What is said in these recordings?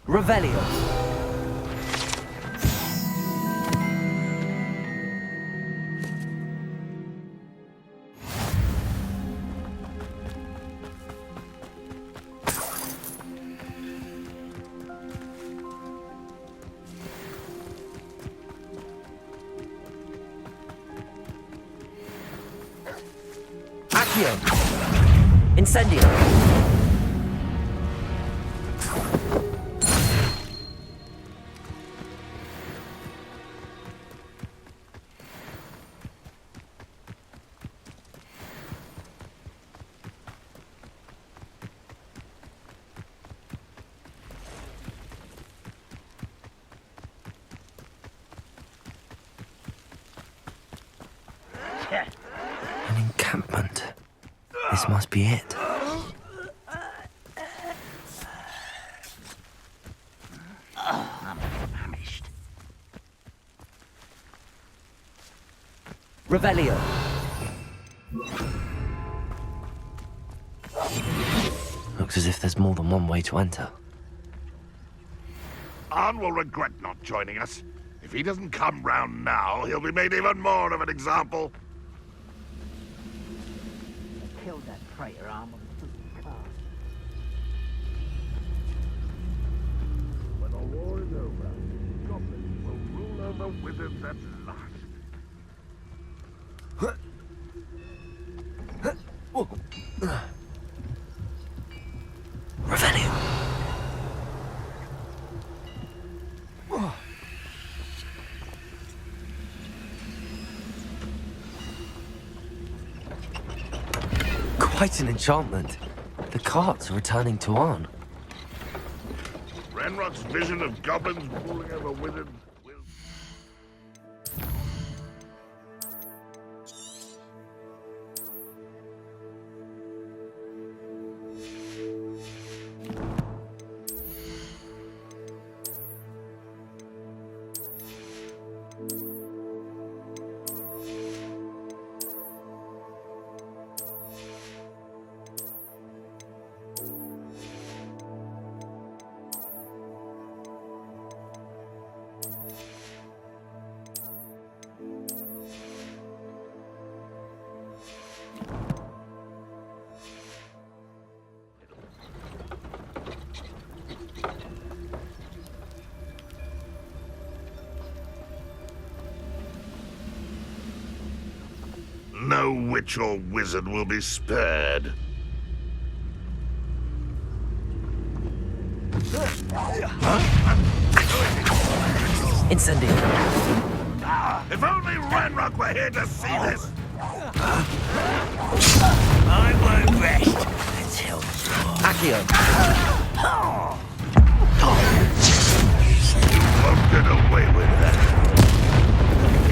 Revelio. Accio. Incendio. An encampment. This must be it. I'm famished. Revelio. Looks as if there's more than one way to enter. Arn will regret not joining us. If he doesn't come round now, he'll be made even more of an example. Killed that traitor arm on the car. When the war is over, goblins will rule over wizards at last. Revelio. Quite an enchantment. The carts are returning to Arn. Ranrock's vision of goblins ruling over wizards will... No witch or wizard will be spared. Incendio. If only Ranrock were here to see this! I won't rest until Accio. You won't get away with that.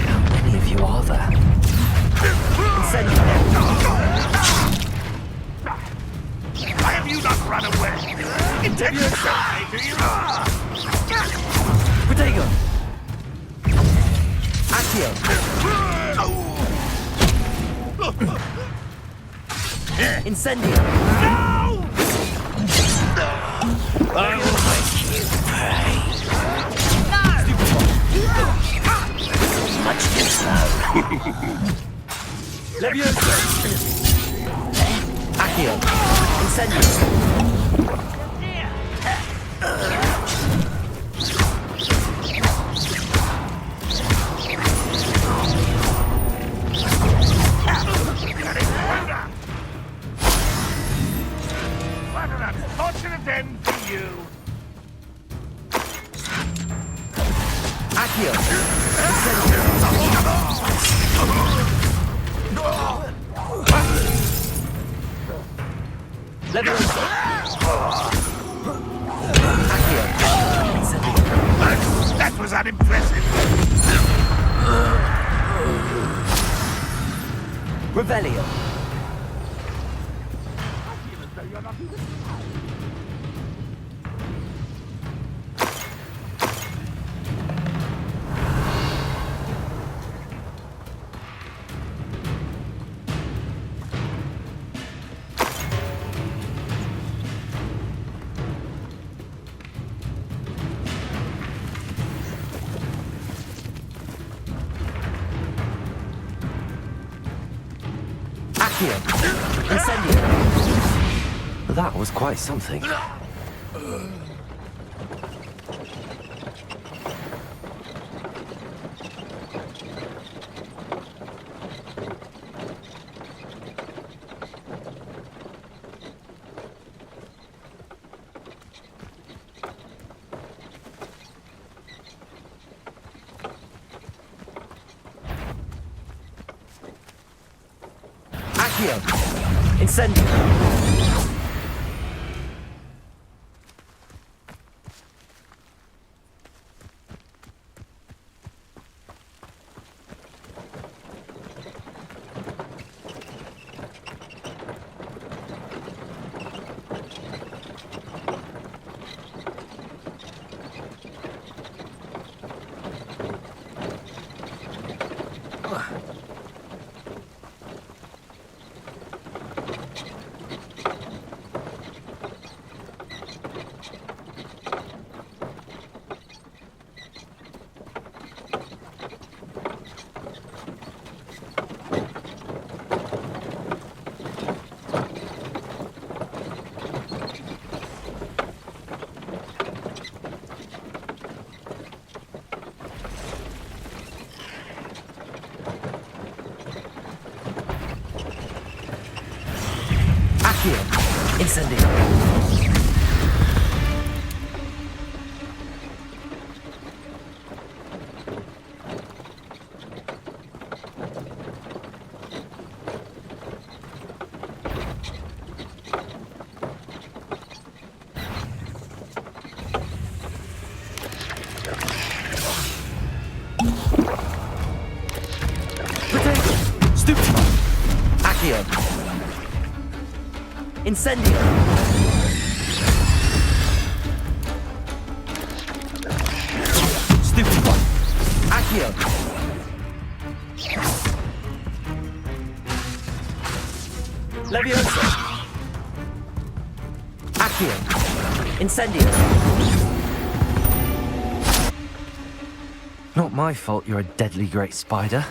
How many of you are there? Incendio. Why have you not run away? Intend to die, do you? Protego. Accio. Incendio. I will make you pay. Much too slow. Levioso. Accio. Incendio. What an unfortunate end for you! Accio. Levioso. Accio. Incendio. That was unimpressive! Revelio. Accio. Incendio. That was quite something. Accio. Incendio. Accio. Incendio. Potato. Stupefy. Accio. Incendio. Stupefy. Accio. Leviosa. Accio. Incendio. Not my fault you're a deadly great spider.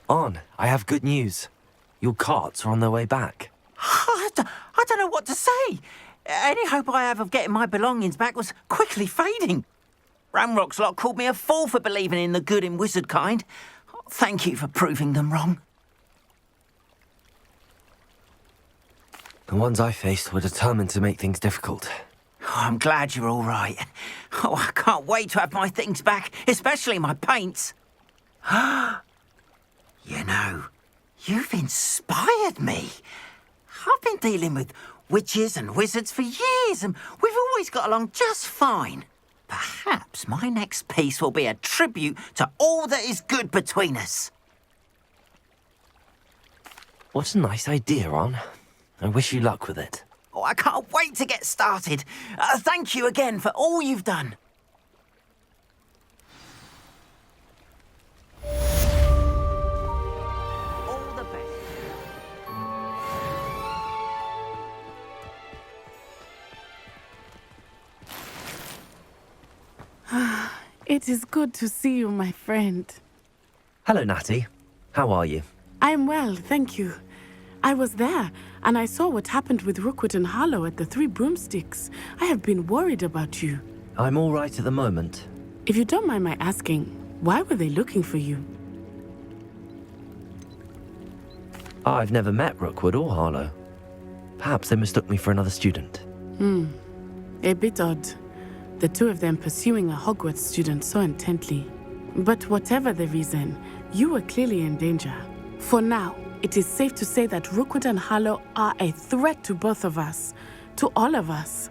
On, I have good news. Your carts are on their way back. I don't know what to say. Any hope I have of getting my belongings back was quickly fading. Ramrock's lot called me a fool for believing in the good in wizard kind. Thank you for proving them wrong. The ones I faced were determined to make things difficult. Oh, I'm glad you're all right. Oh, I can't wait to have my things back, especially my paints. You know, you've inspired me. I've been dealing with witches and wizards for years, and we've always got along just fine. Perhaps my next piece will be a tribute to all that is good between us. What a nice idea, Ron. I wish you luck with it. Oh, I can't wait to get started. Thank you again for all you've done. All the best. It is good to see you, my friend. Hello, Natty. How are you? I'm well, thank you. I was there, and I saw what happened with Rookwood and Harlow at the Three Broomsticks. I have been worried about you. I'm all right at the moment. If you don't mind my asking, why were they looking for you? I've never met Rookwood or Harlow. Perhaps they mistook me for another student. A bit odd. The two of them pursuing a Hogwarts student so intently. But whatever the reason, you were clearly in danger. For now, it is safe to say that Rookwood and Harlow are a threat to both of us, to all of us.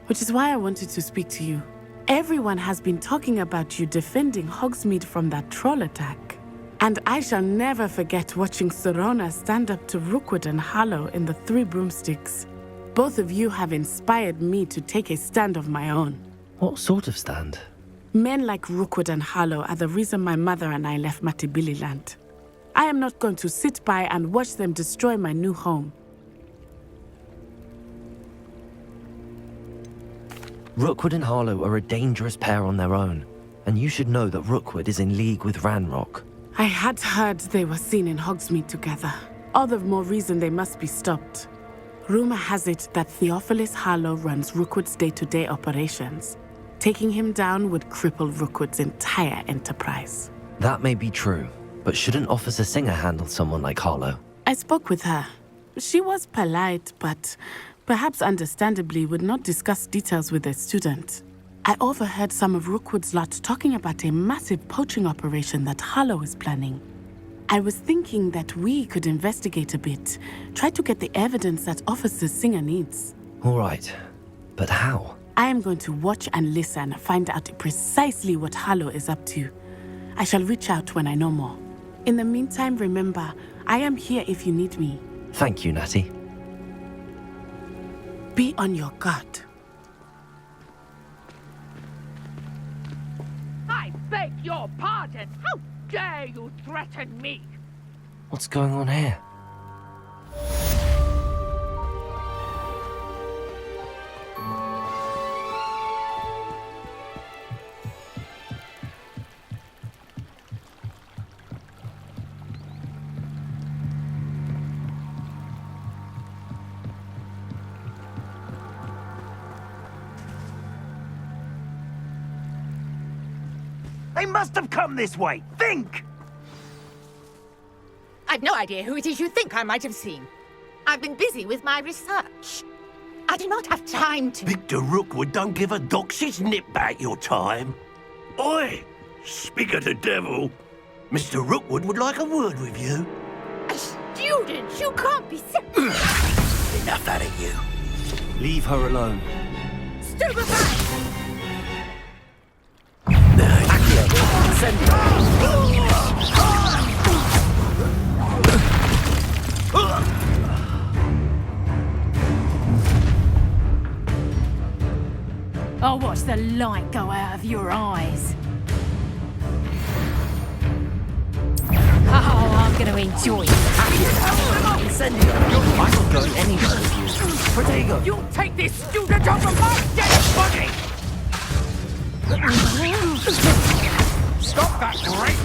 Which is why I wanted to speak to you. Everyone has been talking about you defending Hogsmeade from that troll attack. And I shall never forget watching Serona stand up to Rookwood and Harlow in the Three Broomsticks. Both of you have inspired me to take a stand of my own. What sort of stand? Men like Rookwood and Harlow are the reason my mother and I left Mattibilliland. I am not going to sit by and watch them destroy my new home. Rookwood and Harlow are a dangerous pair on their own, and you should know that Rookwood is in league with Ranrock. I had heard they were seen in Hogsmeade together. All the more reason they must be stopped. Rumor has it that Theophilus Harlow runs Rookwood's day-to-day operations. Taking him down would cripple Rookwood's entire enterprise. That may be true, but shouldn't Officer Singer handle someone like Harlow? I spoke with her. She was polite, but perhaps understandably would not discuss details with a student. I overheard some of Rookwood's lot talking about a massive poaching operation that Harlow is planning. I was thinking that we could investigate a bit, try to get the evidence that Officer Singer needs. All right, but how? I am going to watch and listen, find out precisely what Harlow is up to. I shall reach out when I know more. In the meantime, remember, I am here if you need me. Thank you, Natty. Be on your guard. I beg your pardon. How dare you threaten me? What's going on here? They must have come this way. Think! I've no idea who it is you think I might have seen. I've been busy with my research. I do not have time to... Victor Rookwood don't give a doxy's nip back your time. Oi! Speak of the devil. Mr. Rookwood would like a word with you. A student? You can't be... Enough out of you. Leave her alone. Stupefy! I'll watch the light go out of your eyes. Oh, I'm going to enjoy it. Incendio! I'm not going anywhere with you. Protego! You'll take this student over my dead body! Stop that great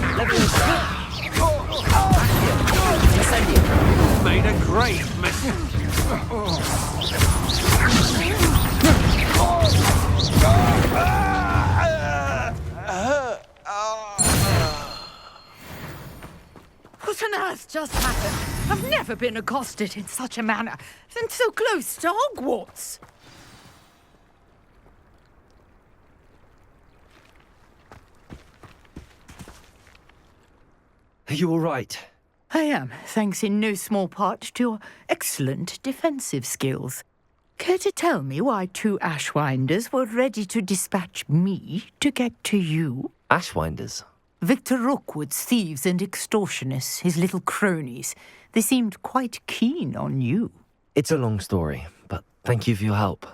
Incendio! Made a great mess. What on earth just happened? I've never been accosted in such a manner, and so close to Hogwarts. Are you all right? I am, thanks in no small part to your excellent defensive skills. Care to tell me why two Ashwinders were ready to dispatch me to get to you? Ashwinders? Victor Rookwood's thieves and extortionists, his little cronies. They seemed quite keen on you. It's a long story, but thank you for your help.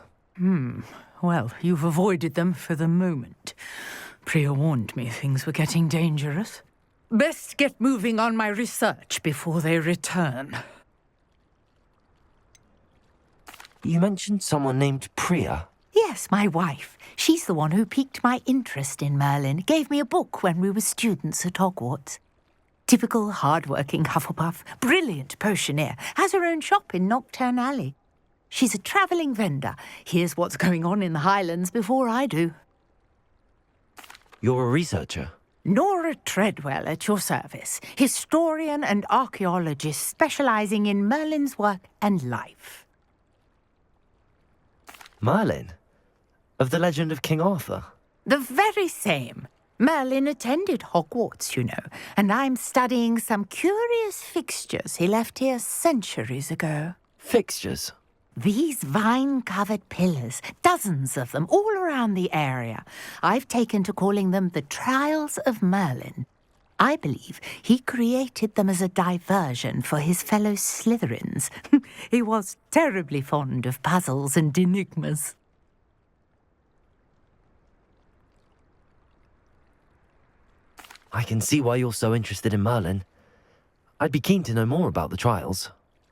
Well, you've avoided them for the moment. Priya warned me things were getting dangerous. Best get moving on my research before they return. You mentioned someone named Priya. Yes, my wife. She's the one who piqued my interest in Merlin. Gave me a book when we were students at Hogwarts. Typical hard-working Hufflepuff, brilliant potioneer, has her own shop in Knockturn Alley. She's a travelling vendor. Hears what's going on in the Highlands before I do. You're a researcher? Nora Treadwell at your service, historian and archaeologist specialising in Merlin's work and life. Merlin? Of the legend of King Arthur? The very same. Merlin attended Hogwarts, you know, and I'm studying some curious fixtures he left here centuries ago. Fixtures? These vine-covered pillars, dozens of them, all around the area. I've taken to calling them the Trials of Merlin. I believe he created them as a diversion for his fellow Slytherins. He was terribly fond of puzzles and enigmas. I can see why you're so interested in Merlin. I'd be keen to know more about the trials.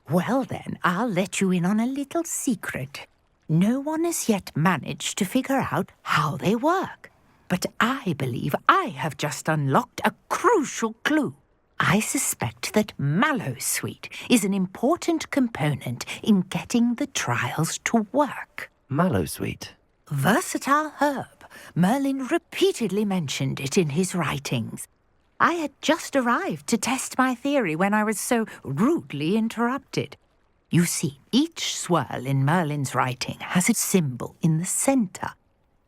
Well then, I'll let you in on a little secret. No one has yet managed to figure out how they work. But I believe I have just unlocked a crucial clue. I suspect that Mallowsweet is an important component in getting the trials to work. Mallowsweet? Versatile herb. Merlin repeatedly mentioned it in his writings. I had just arrived to test my theory when I was so rudely interrupted. You see, each swirl in Merlin's writing has a symbol in the centre.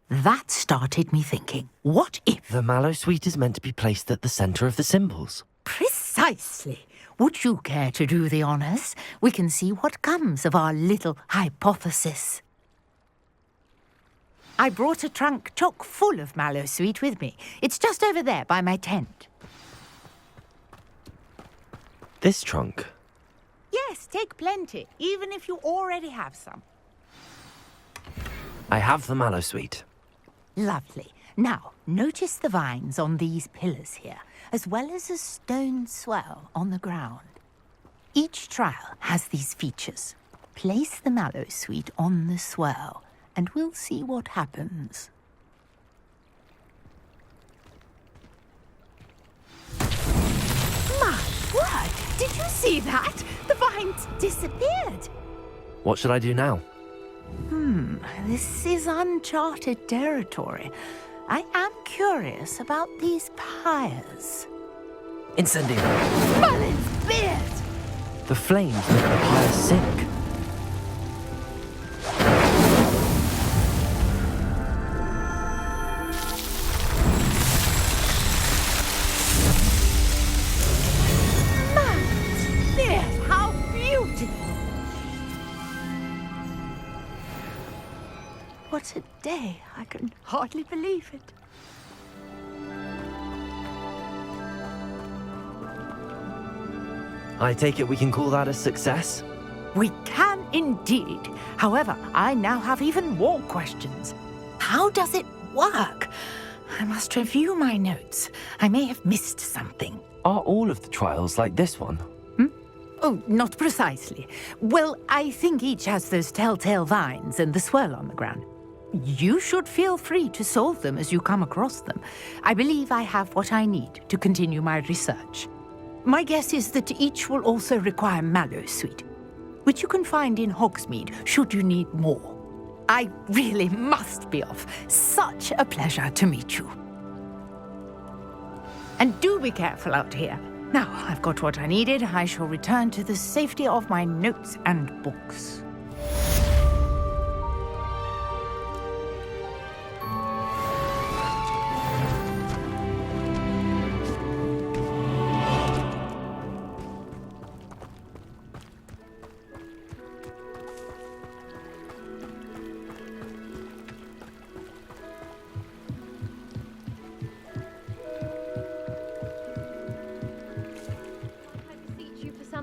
That started me thinking, what if... The Mallowsweet is meant to be placed at the centre of the symbols. Precisely. Would you care to do the honours? We can see what comes of our little hypothesis. I brought a trunk chock full of Mallowsweet with me. It's just over there by my tent. This trunk? Yes, take plenty, even if you already have some. I have the Mallowsweet. Lovely. Now, notice the vines on these pillars here, as well as a stone swell on the ground. Each trial has these features. Place the Mallowsweet on the swell, and we'll see what happens. My word! Did you see that? The vines disappeared. What should I do now? This is uncharted territory. I am curious about these pyres. Incendio! Merlin's beard! The flames make the pyre sink. Merlin's beard! How beautiful! What a day. I can hardly believe it. I take it we can call that a success? We can indeed. However, I now have even more questions. How does it work? I must review my notes. I may have missed something. Are all of the trials like this one? Oh, not precisely. Well, I think each has those telltale vines and the swirl on the ground. You should feel free to solve them as you come across them. I believe I have what I need to continue my research. My guess is that each will also require Mallowsweet, which you can find in Hogsmeade should you need more. I really must be off. Such a pleasure to meet you. And do be careful out here. Now I've got what I needed, I shall return to the safety of my notes and books.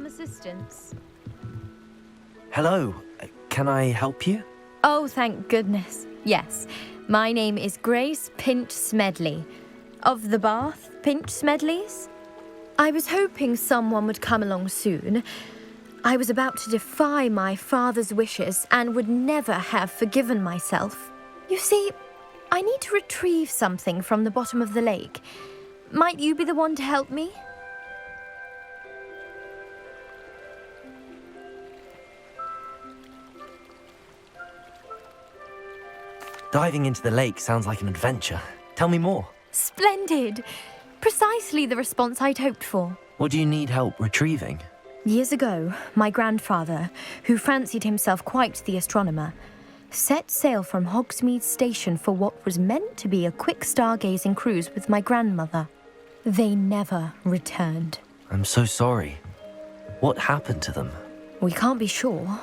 Assistance. Hello. Can I help you? Oh, thank goodness. Yes. My name is Grace Pinch Smedley. Of the Bath Pinch Smedleys? I was hoping someone would come along soon. I was about to defy my father's wishes and would never have forgiven myself. You see, I need to retrieve something from the bottom of the lake. Might you be the one to help me? Diving into the lake sounds like an adventure. Tell me more. Splendid! Precisely the response I'd hoped for. What do you need help retrieving? Years ago, my grandfather, who fancied himself quite the astronomer, set sail from Hogsmeade Station for what was meant to be a quick stargazing cruise with my grandmother. They never returned. I'm so sorry. What happened to them? We can't be sure.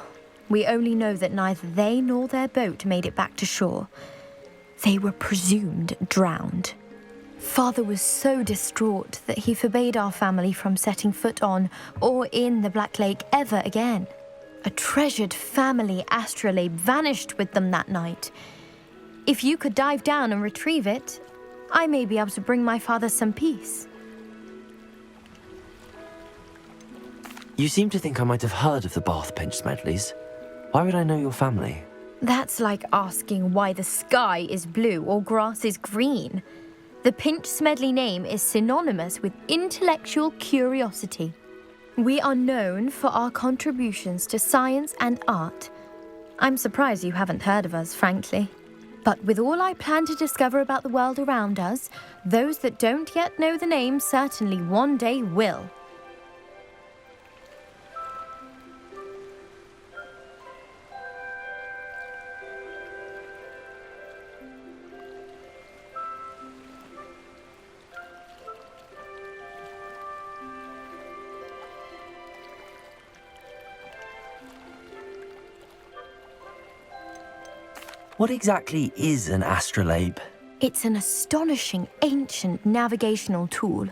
We only know that neither they nor their boat made it back to shore. They were presumed drowned. Father was so distraught that he forbade our family from setting foot on or in the Black Lake ever again. A treasured family astrolabe vanished with them that night. If you could dive down and retrieve it, I may be able to bring my father some peace. You seem to think I might have heard of the Bath Pinch Smedleys. Why would I know your family? That's like asking why the sky is blue or grass is green. The Pinch Smedley name is synonymous with intellectual curiosity. We are known for our contributions to science and art. I'm surprised you haven't heard of us, frankly. But with all I plan to discover about the world around us, those that don't yet know the name certainly one day will. What exactly is an astrolabe? It's an astonishing ancient navigational tool,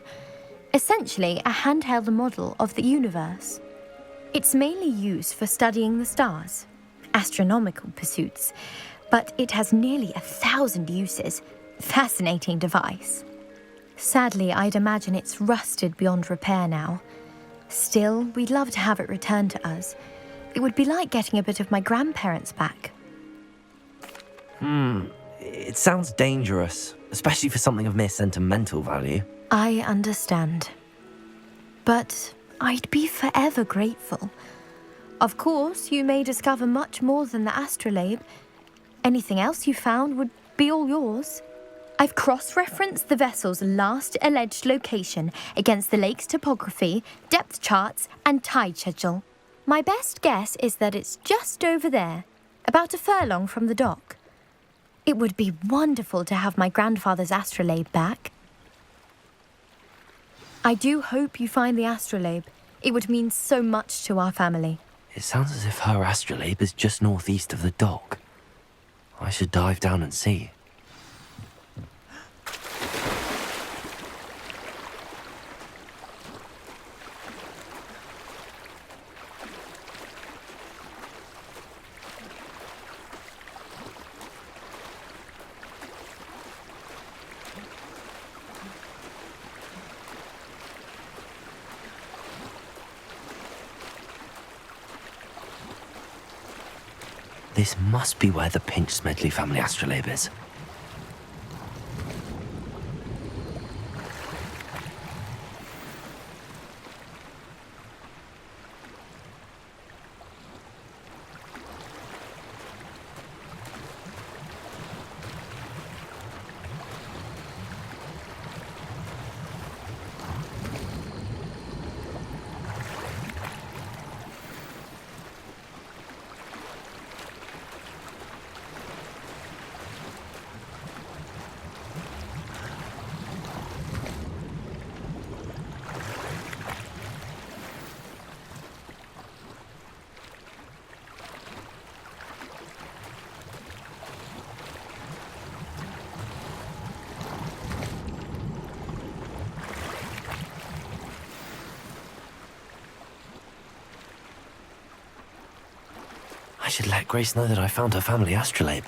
essentially a handheld model of the universe. It's mainly used for studying the stars, astronomical pursuits, but it has nearly 1,000 uses. Fascinating device. Sadly, I'd imagine it's rusted beyond repair now. Still, we'd love to have it returned to us. It would be like getting a bit of my grandparents back. It sounds dangerous, especially for something of mere sentimental value. I understand. But I'd be forever grateful. Of course, you may discover much more than the astrolabe. Anything else you found would be all yours. I've cross-referenced the vessel's last alleged location against the lake's topography, depth charts, and tide schedule. My best guess is that it's just over there, about a furlong from the dock. It would be wonderful to have my grandfather's astrolabe back. I do hope you find the astrolabe. It would mean so much to our family. It sounds as if her astrolabe is just northeast of the dock. I should dive down and see. This must be where the Pinch Smedley family astrolabe is. I should let Grace know that I found her family astrolabe.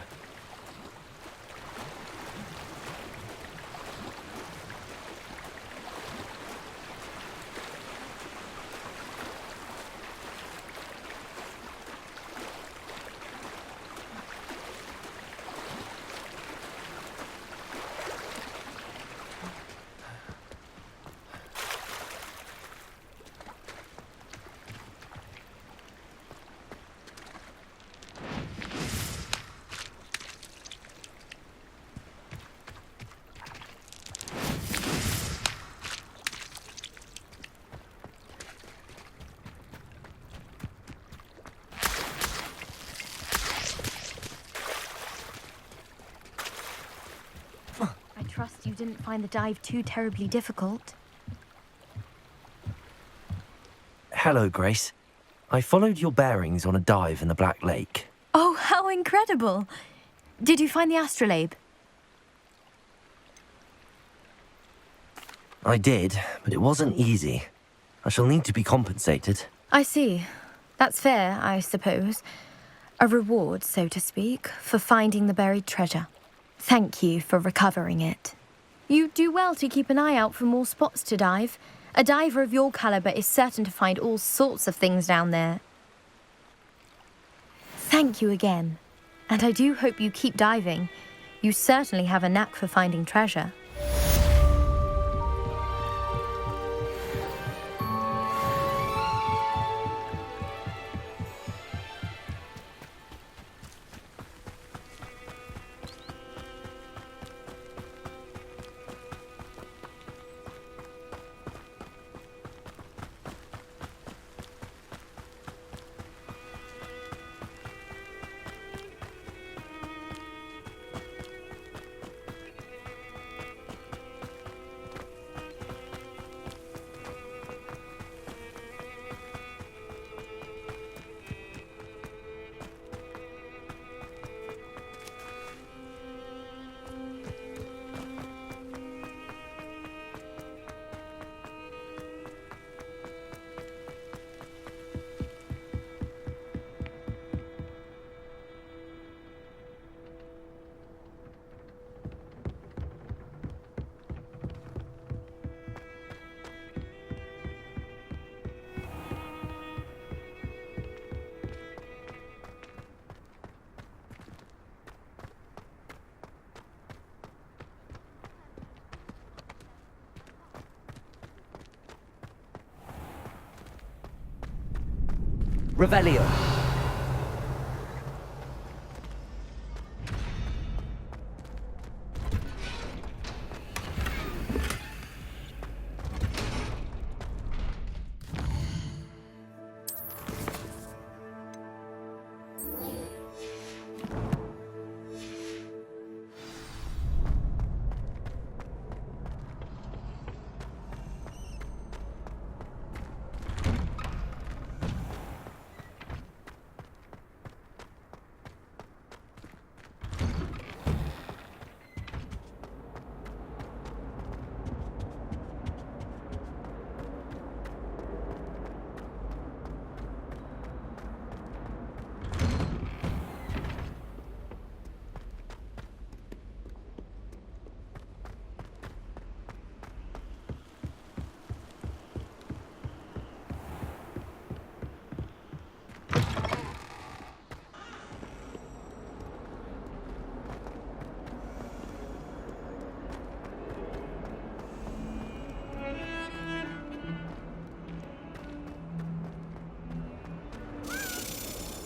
trust you didn't find the dive too terribly difficult. Hello, Grace. I followed your bearings on a dive in the Black Lake. Oh, how incredible! Did you find the astrolabe? I did, but it wasn't easy. I shall need to be compensated. I see. That's fair, I suppose. A reward, so to speak, for finding the buried treasure. Thank you for recovering it. You do well to keep an eye out for more spots to dive. A diver of your caliber is certain to find all sorts of things down there. Thank you again. And I do hope you keep diving. You certainly have a knack for finding treasure. Revelio.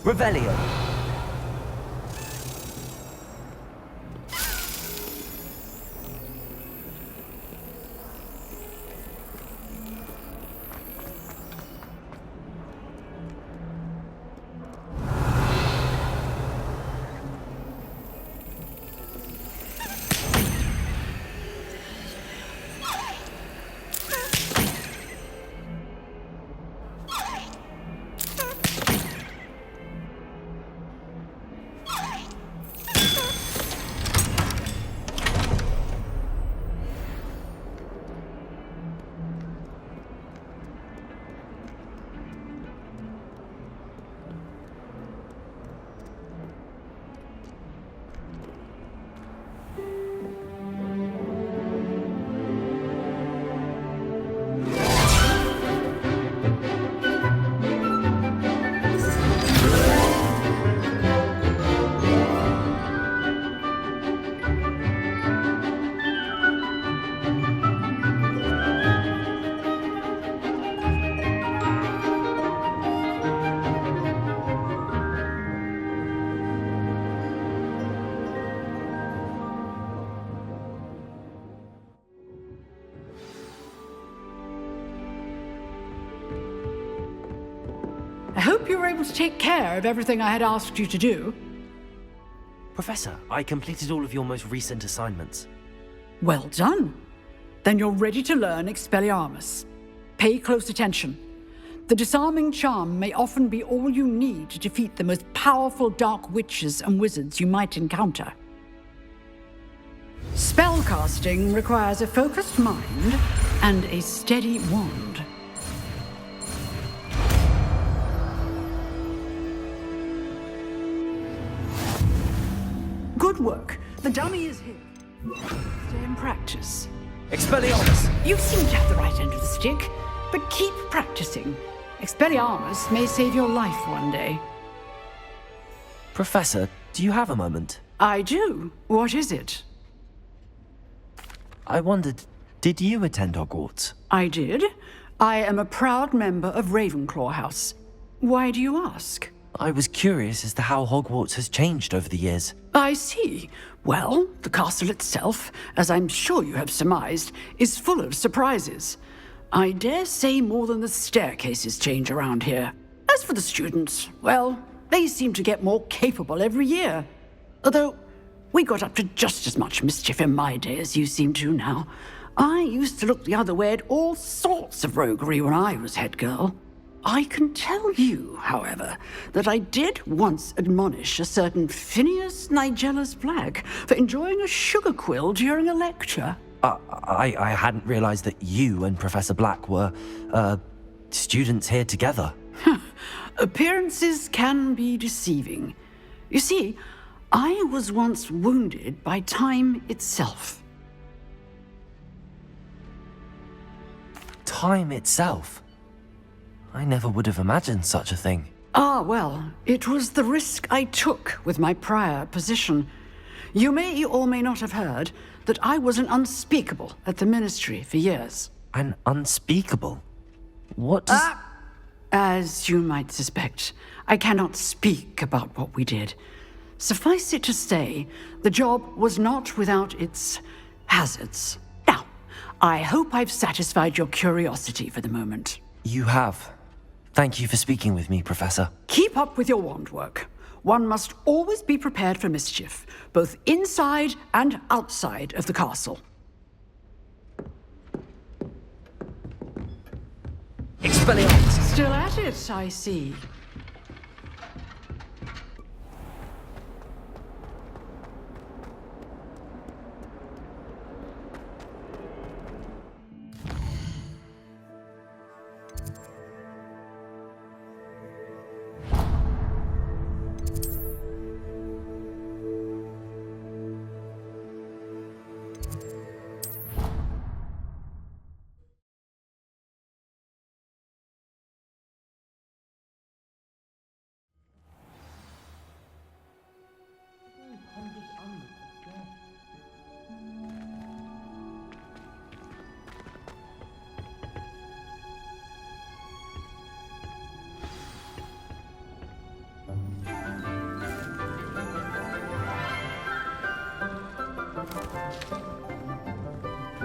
Revelio. I hope you were able to take care of everything I had asked you to do. Professor, I completed all of your most recent assignments. Well done. Then you're ready to learn Expelliarmus. Pay close attention. The disarming charm may often be all you need to defeat the most powerful dark witches and wizards you might encounter. Spellcasting requires a focused mind and a steady wand. Good work. The dummy is here. Stay in practice. Expelliarmus! You seem to have the right end of the stick, but keep practicing. Expelliarmus may save your life one day. Professor, do you have a moment? I do. What is it? I wondered, did you attend Hogwarts? I did. I am a proud member of Ravenclaw House. Why do you ask? I was curious as to how Hogwarts has changed over the years. I see. Well, the castle itself, as I'm sure you have surmised, is full of surprises. I dare say more than the staircases change around here. As for the students, well, they seem to get more capable every year. Although, we got up to just as much mischief in my day as you seem to now. I used to look the other way at all sorts of roguery when I was head girl. I can tell you, however, that I did once admonish a certain Phineas Nigella's Black for enjoying a sugar quill during a lecture. I hadn't realized that you and Professor Black were, students here together. Appearances can be deceiving. You see, I was once wounded by time itself. Time itself? I never would have imagined such a thing. Ah, well, it was the risk I took with my prior position. You may or may not have heard that I was an unspeakable at the Ministry for years. An unspeakable? What does... As you might suspect, I cannot speak about what we did. Suffice it to say, the job was not without its hazards. Now, I hope I've satisfied your curiosity for the moment. You have. Thank you for speaking with me, Professor. Keep up with your wand work. One must always be prepared for mischief, both inside and outside of the castle. Expelliarmus! Still at it, I see.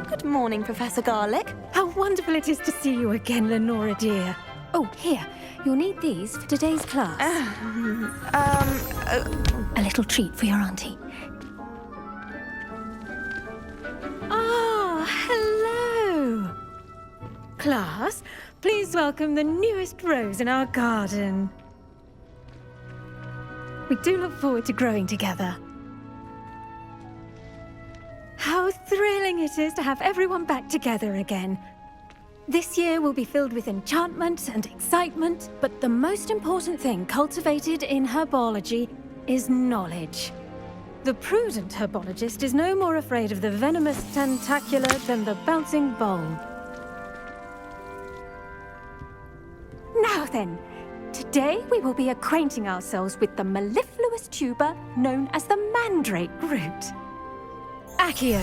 Good morning, Professor Garlick. How wonderful it is to see you again, Lenora dear. Oh, here. You'll need these for today's class. A little treat for your auntie. Oh, hello. Class, please welcome the newest rose in our garden. We do look forward to growing together. How thrilling it is to have everyone back together again. This year will be filled with enchantment and excitement, but the most important thing cultivated in herbology is knowledge. The prudent herbologist is no more afraid of the venomous tentacula than the bouncing bulb. Now then, today we will be acquainting ourselves with the mellifluous tuber known as the mandrake root. Accio.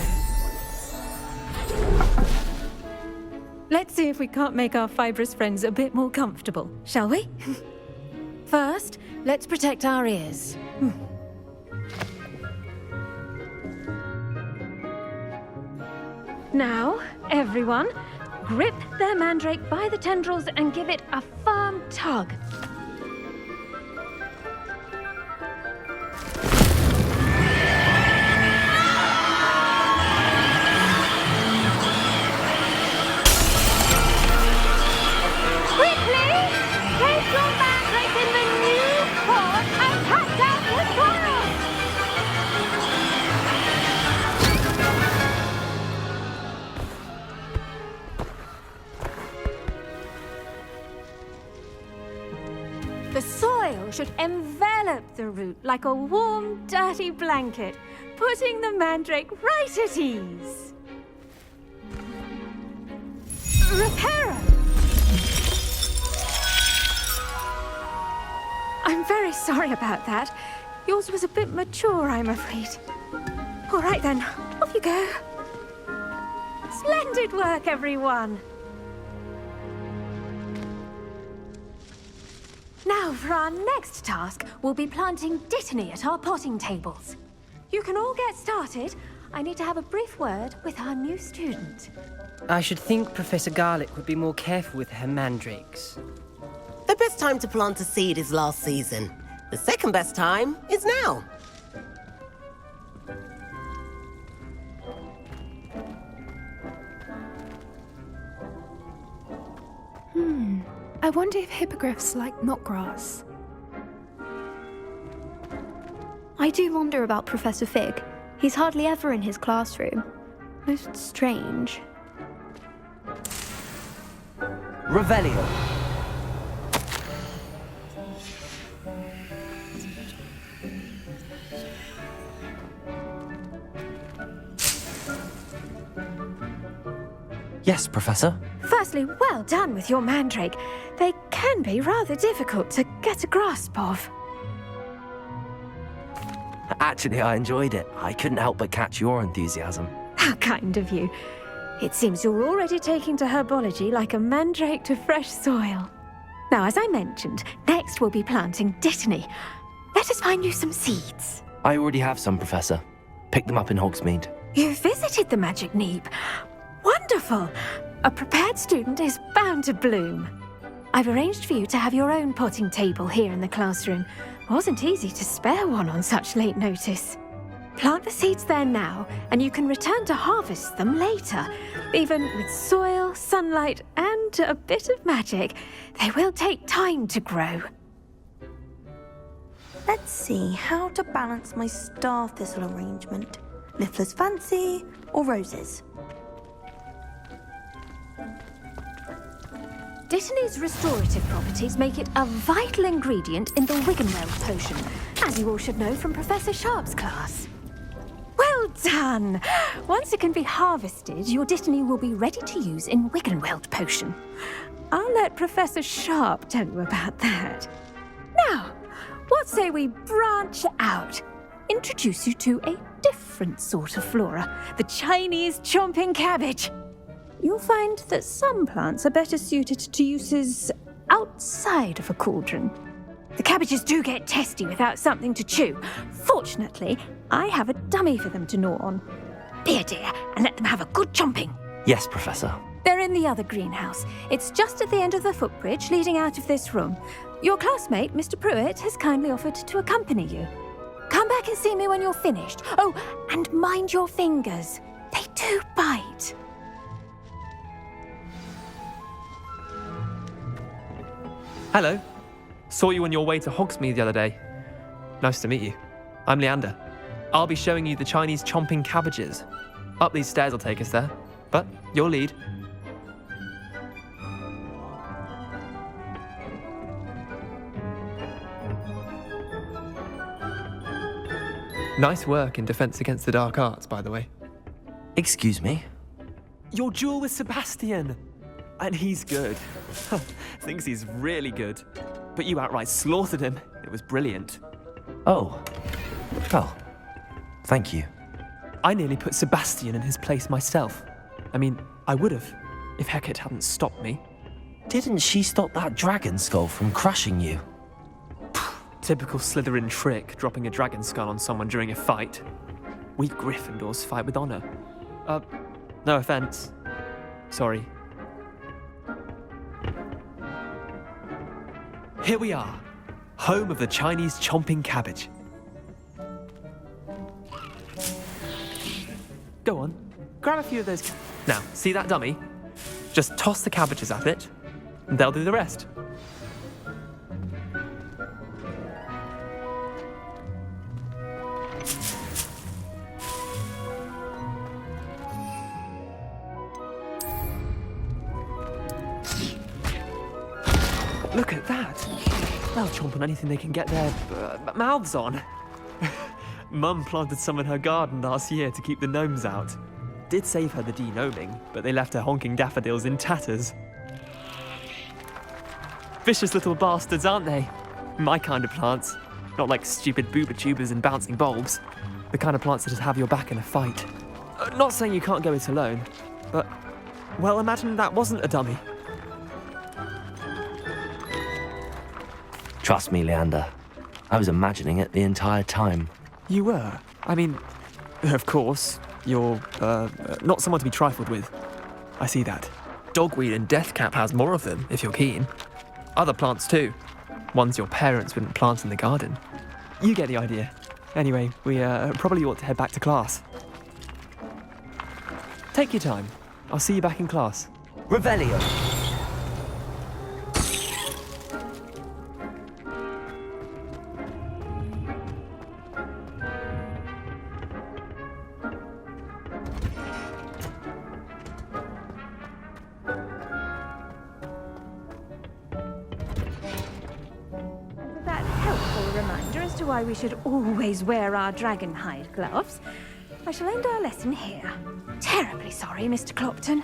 Let's see if we can't make our fibrous friends a bit more comfortable, shall we? First, let's protect our ears. Now, everyone, grip their mandrake by the tendrils and give it a firm tug. The soil should envelop the root like a warm, dirty blanket, putting the mandrake right at ease. Reparo! I'm very sorry about that. Yours was a bit mature, I'm afraid. All right then, off you go. Splendid work, everyone. Now, for our next task, we'll be planting dittany at our potting tables. You can all get started. I need to have a brief word with our new student. I should think Professor Garlick would be more careful with her mandrakes. The best time to plant a seed is last season. The second best time is now. I wonder if hippogriffs like knotgrass. I do wonder about Professor Fig. He's hardly ever in his classroom. Most strange. Revelio. Yes, Professor. Firstly, well done with your mandrake. They can be rather difficult to get a grasp of. Actually, I enjoyed it. I couldn't help but catch your enthusiasm. How kind of you. It seems you're already taking to herbology like a mandrake to fresh soil. Now, as I mentioned, next we'll be planting dittany. Let us find you some seeds. I already have some, Professor. Picked them up in Hogsmeade. You visited the Magic Neep. Wonderful! A prepared student is bound to bloom. I've arranged for you to have your own potting table here in the classroom. Wasn't easy to spare one on such late notice. Plant the seeds there now, and you can return to harvest them later. Even with soil, sunlight, and a bit of magic, they will take time to grow. Let's see how to balance my star thistle arrangement. Niffler's Fancy or roses? Dittany's restorative properties make it a vital ingredient in the Wiggenweld potion, as you all should know from Professor Sharp's class. Well done! Once it can be harvested, your dittany will be ready to use in Wiggenweld potion. I'll let Professor Sharp tell you about that. Now, what say we branch out? Introduce you to a different sort of flora, the Chinese chomping cabbage. You'll find that some plants are better suited to uses outside of a cauldron. The cabbages do get testy without something to chew. Fortunately, I have a dummy for them to gnaw on. Be a dear and let them have a good chomping. Yes, Professor. They're in the other greenhouse. It's just at the end of the footbridge leading out of this room. Your classmate, Mr. Pruitt, has kindly offered to accompany you. Come back and see me when you're finished. Oh, and mind your fingers. They do bite. Hello. Saw you on your way to Hogsmeade the other day. Nice to meet you. I'm Leander. I'll be showing you the Chinese chomping cabbages. Up these stairs will take us there, but your lead. Nice work in Defense Against the Dark Arts, by the way. Excuse me? Your duel with Sebastian! And he's good. Thinks he's really good. But you outright slaughtered him. It was brilliant. Oh. Well, thank you. I nearly put Sebastian in his place myself. I mean, I would have, if Hecate hadn't stopped me. Didn't she stop that dragon skull from crushing you? Typical Slytherin trick, dropping a dragon skull on someone during a fight. We Gryffindors fight with honor. No offense. Sorry. Here we are, home of the Chinese chomping cabbage. Go on, grab a few of those. Now, see that dummy? Just toss the cabbages at it, and they'll do the rest. Look at that. They'll chomp on anything they can get their mouths on. Mum planted some in her garden last year to keep the gnomes out. Did save her the de-gnoming, but they left her honking daffodils in tatters. Vicious little bastards, aren't they? My kind of plants. Not like stupid booba tubers and bouncing bulbs. The kind of plants that just have your back in a fight. Not saying you can't go it alone, but, well, imagine that wasn't a dummy. Trust me, Leander. I was imagining it the entire time. You were? I mean, of course, you're, not someone to be trifled with. I see that. Dogweed and deathcap has more of them, if you're keen. Other plants too. Ones your parents wouldn't plant in the garden. You get the idea. Anyway, we probably ought to head back to class. Take your time. I'll see you back in class. Revelio. That helpful reminder as to why we should always wear our dragonhide gloves. I shall end our lesson here. Terribly sorry, Mr. Clopton.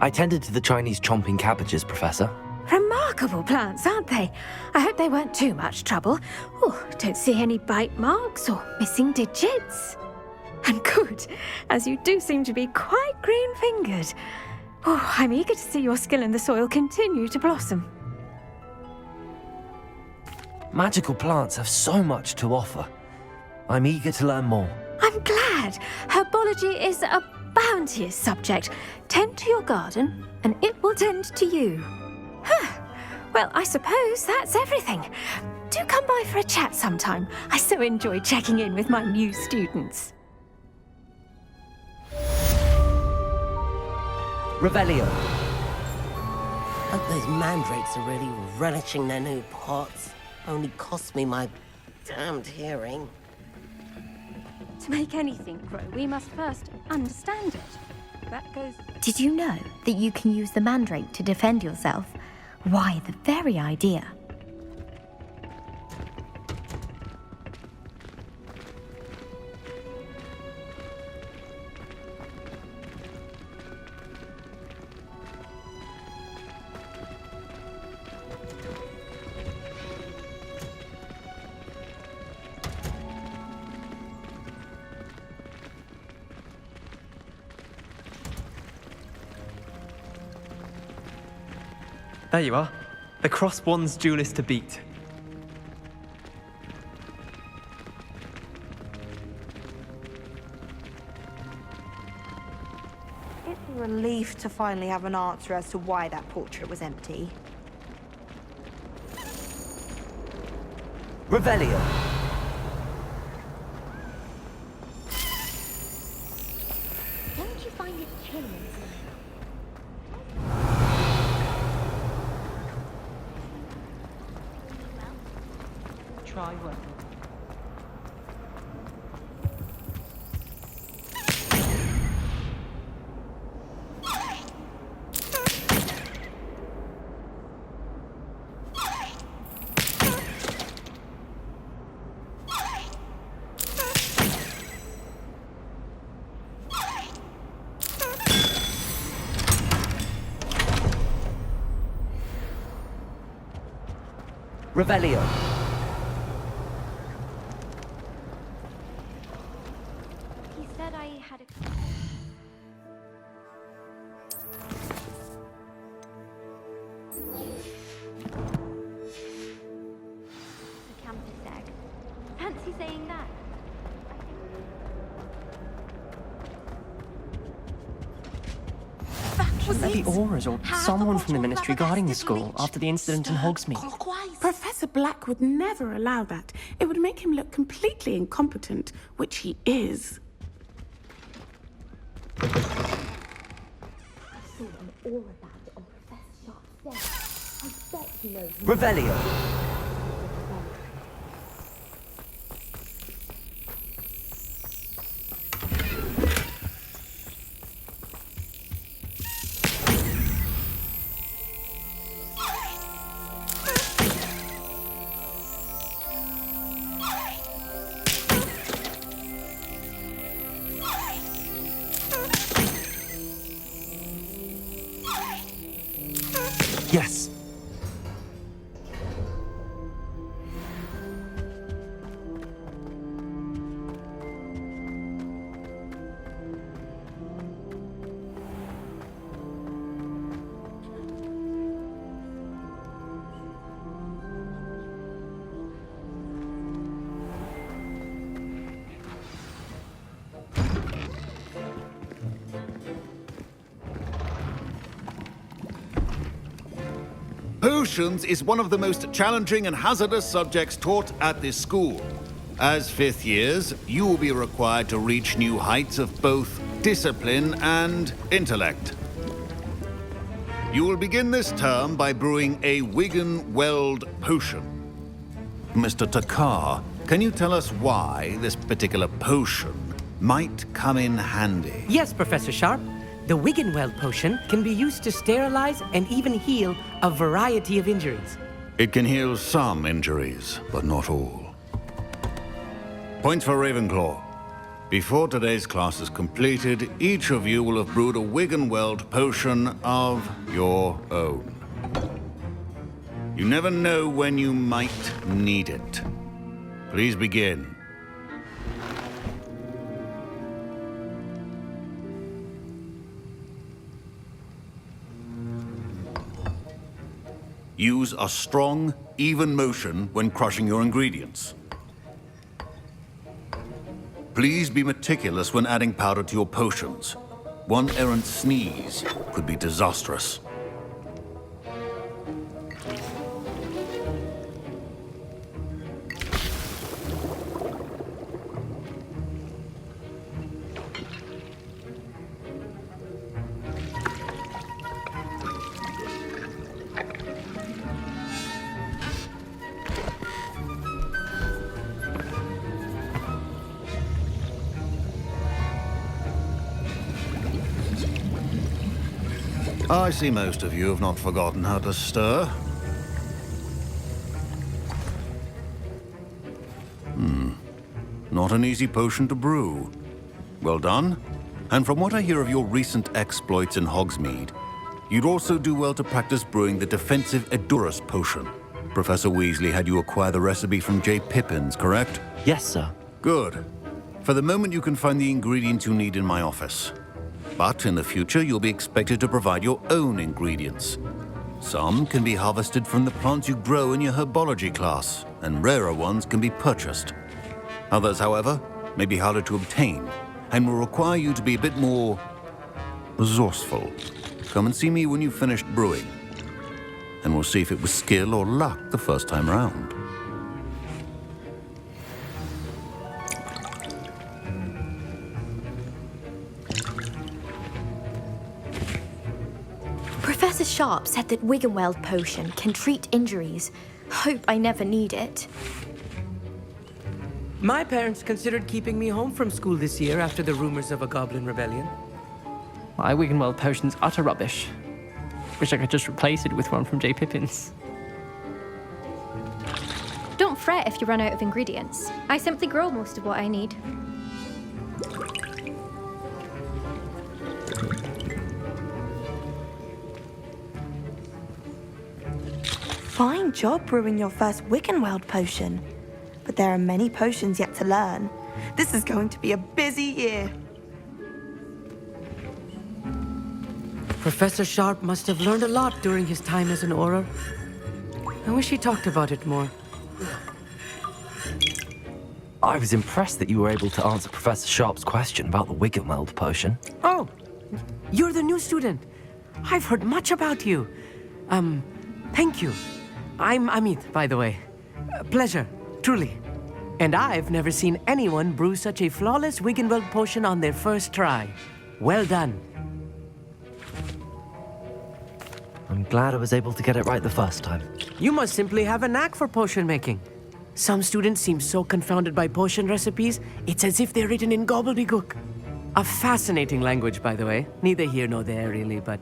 I tended to the Chinese chomping cabbages, Professor. Remarkable plants, aren't they? I hope they weren't too much trouble. Oh, don't see any bite marks or missing digits. And good, as you do seem to be quite green-fingered. Oh, I'm eager to see your skill in the soil continue to blossom. Magical plants have so much to offer. I'm eager to learn more. I'm glad. Herbology is a bounteous subject. Tend to your garden, and it will tend to you. Well, I suppose that's everything. Do come by for a chat sometime. I so enjoy checking in with my new students. Revelio. Hope those mandrakes are really relishing their new pots. Only cost me my damned hearing. To make anything grow, we must first understand it. That goes... Did you know that you can use the mandrake to defend yourself? Why, the very idea. There you are. The cross-wands duelist to beat. It's a relief to finally have an answer as to why that portrait was empty. Revelio. Don't you find it chilling? Try work. Revelio. He said I had a... The campus egg. Fancy saying that? Shouldn't there be auras or someone from the ministry guarding the school after the incident in Hogsmeade? Professor Black would never allow that. It would make him look completely incompetent, which he is. Revelio. Potions is one of the most challenging and hazardous subjects taught at this school. As fifth years, you will be required to reach new heights of both discipline and intellect. You will begin this term by brewing a Wiggenweld potion. Mr. Takar, can you tell us why this particular potion might come in handy? Yes, Professor Sharp. The Wiggenweld potion can be used to sterilize and even heal a variety of injuries. It can heal some injuries, but not all. Points for Ravenclaw. Before today's class is completed, each of you will have brewed a Wiggenweld potion of your own. You never know when you might need it. Please begin. Use a strong, even motion when crushing your ingredients. Please be meticulous when adding powder to your potions. One errant sneeze could be disastrous. I see most of you have not forgotten how to stir. Not an easy potion to brew. Well done. And from what I hear of your recent exploits in Hogsmeade, you'd also do well to practice brewing the defensive Edurus potion. Professor Weasley had you acquire the recipe from J. Pippins, correct? Yes, sir. Good. For the moment, you can find the ingredients you need in my office. But in the future, you'll be expected to provide your own ingredients. Some can be harvested from the plants you grow in your herbology class, and rarer ones can be purchased. Others, however, may be harder to obtain, and will require you to be a bit more resourceful. Come and see me when you've finished brewing, and we'll see if it was skill or luck the first time round. Professor Sharp said that Wiggenweld potion can treat injuries. Hope I never need it. My parents considered keeping me home from school this year after the rumors of a goblin rebellion. My Wiggenweld potion's utter rubbish. Wish I could just replace it with one from J. Pippins. Don't fret if you run out of ingredients. I simply grow most of what I need. Fine job brewing your first Wiggenweld potion. But there are many potions yet to learn. This is going to be a busy year. Professor Sharp must have learned a lot during his time as an Auror. I wish he talked about it more. I was impressed that you were able to answer Professor Sharp's question about the Wiggenweld potion. Oh, you're the new student. I've heard much about you. Thank you. I'm Amit, by the way. Pleasure, truly. And I've never seen anyone brew such a flawless Wiggenweld potion on their first try. Well done. I'm glad I was able to get it right the first time. You must simply have a knack for potion making. Some students seem so confounded by potion recipes, it's as if they're written in gobbledygook. A fascinating language, by the way. Neither here nor there, really, but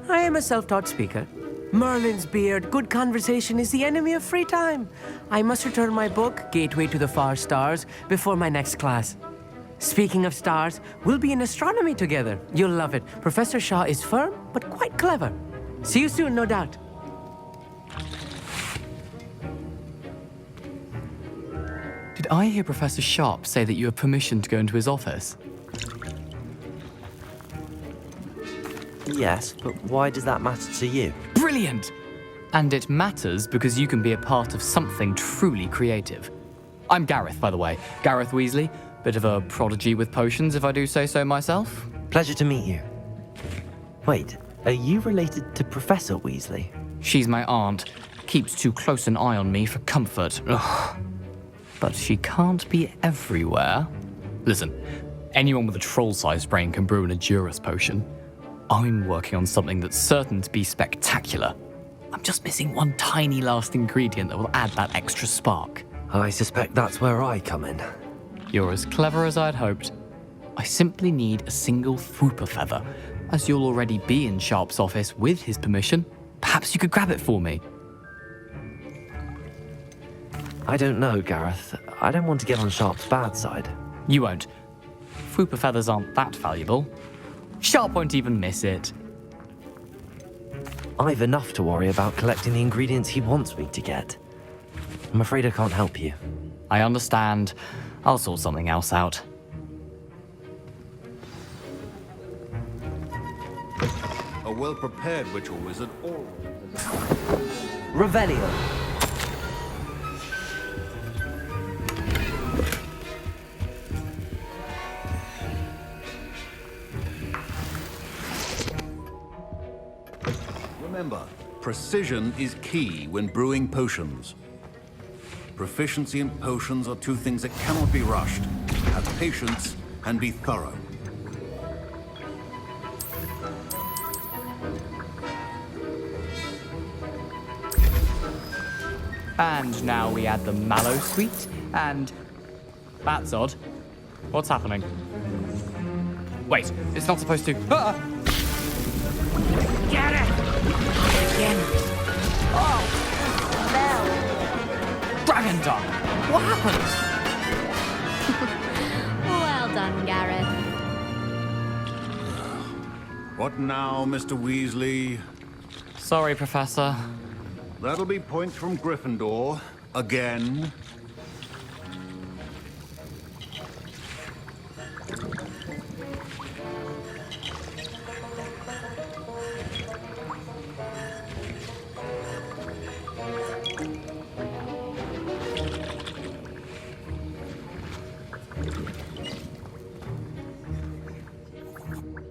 I am a self-taught speaker. Merlin's beard, good conversation is the enemy of free time. I must return my book, Gateway to the Far Stars, before my next class. Speaking of stars, we'll be in astronomy together. You'll love it. Professor Shaw is firm, but quite clever. See you soon, no doubt. Did I hear Professor Sharp say that you have permission to go into his office? Yes, but why does that matter to you? Brilliant! And it matters because you can be a part of something truly creative. I'm Gareth, by the way. Gareth Weasley. Bit of a prodigy with potions, if I do say so myself. Pleasure to meet you. Wait, are you related to Professor Weasley? She's my aunt. Keeps too close an eye on me for comfort. Ugh. But she can't be everywhere. Listen, anyone with a troll-sized brain can brew an Edurus potion. I'm working on something that's certain to be spectacular. I'm just missing one tiny last ingredient that will add that extra spark. I suspect that's where I come in. You're as clever as I'd hoped. I simply need a single Fwooper feather. As you'll already be in Sharp's office with his permission, perhaps you could grab it for me. I don't know, Gareth. I don't want to get on Sharp's bad side. You won't. Fwooper feathers aren't that valuable. Sharp won't even miss it. I've enough to worry about collecting the ingredients he wants me to get. I'm afraid I can't help you. I understand. I'll sort something else out. A well-prepared witch or wizard always Revelio. Remember, precision is key when brewing potions. Proficiency and potions are two things that cannot be rushed. Have patience and be thorough. And now we add the mallow sweet, and... That's odd. What's happening? Wait, it's not supposed to... Ah! Get it! Again. Oh, smell. Dragon dung! What happened? Well done, Gareth. What now, Mr. Weasley? Sorry, Professor. That'll be points from Gryffindor. Again.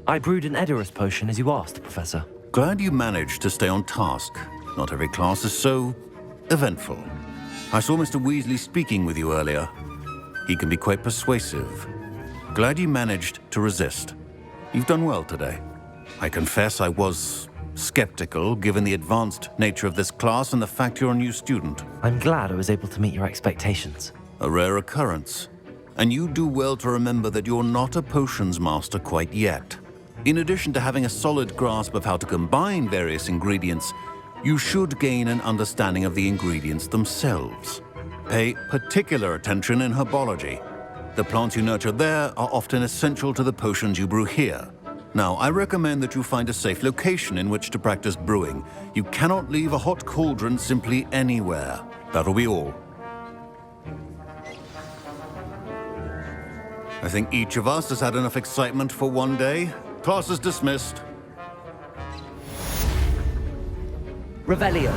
I brewed an Edurus potion as you asked, Professor. Glad you managed to stay on task. Not every class is so eventful. I saw Mr. Weasley speaking with you earlier. He can be quite persuasive. Glad you managed to resist. You've done well today. I confess I was skeptical, given the advanced nature of this class and the fact you're a new student. I'm glad I was able to meet your expectations. A rare occurrence. And you do well to remember that you're not a potions master quite yet. In addition to having a solid grasp of how to combine various ingredients, you should gain an understanding of the ingredients themselves. Pay particular attention in herbology. The plants you nurture there are often essential to the potions you brew here. Now, I recommend that you find a safe location in which to practice brewing. You cannot leave a hot cauldron simply anywhere. That'll be all. I think each of us has had enough excitement for one day. Class is dismissed. Revelio.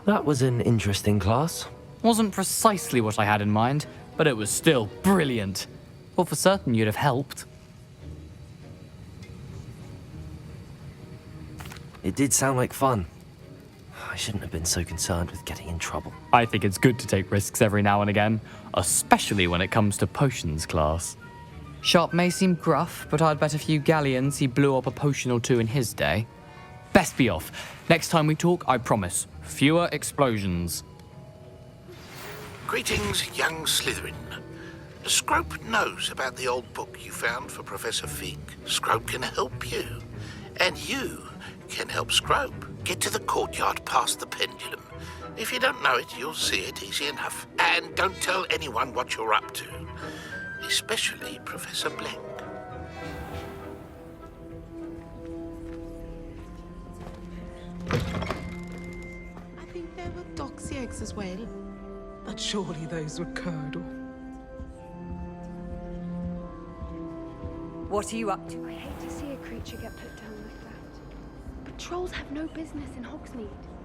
That was an interesting class. Wasn't precisely what I had in mind, but it was still brilliant. Well, for certain you'd have helped. It did sound like fun. I shouldn't have been so concerned with getting in trouble. I think it's good to take risks every now and again, especially when it comes to potions class. Sharp may seem gruff, but I'd bet a few galleons he blew up a potion or two in his day. Best be off. Next time we talk, I promise, fewer explosions. Greetings, young Slytherin. Scrope knows about the old book you found for Professor Fig. Scrope can help you. And you can help Scrope. Get to the courtyard past the pendulum. If you don't know it, you'll see it easy enough. And don't tell anyone what you're up to. Especially Professor Blank. I think there were doxy eggs as well. But surely those were curdle. What are you up to? I hate to see a creature get put down like that. Trolls have no business in Hogsmeade.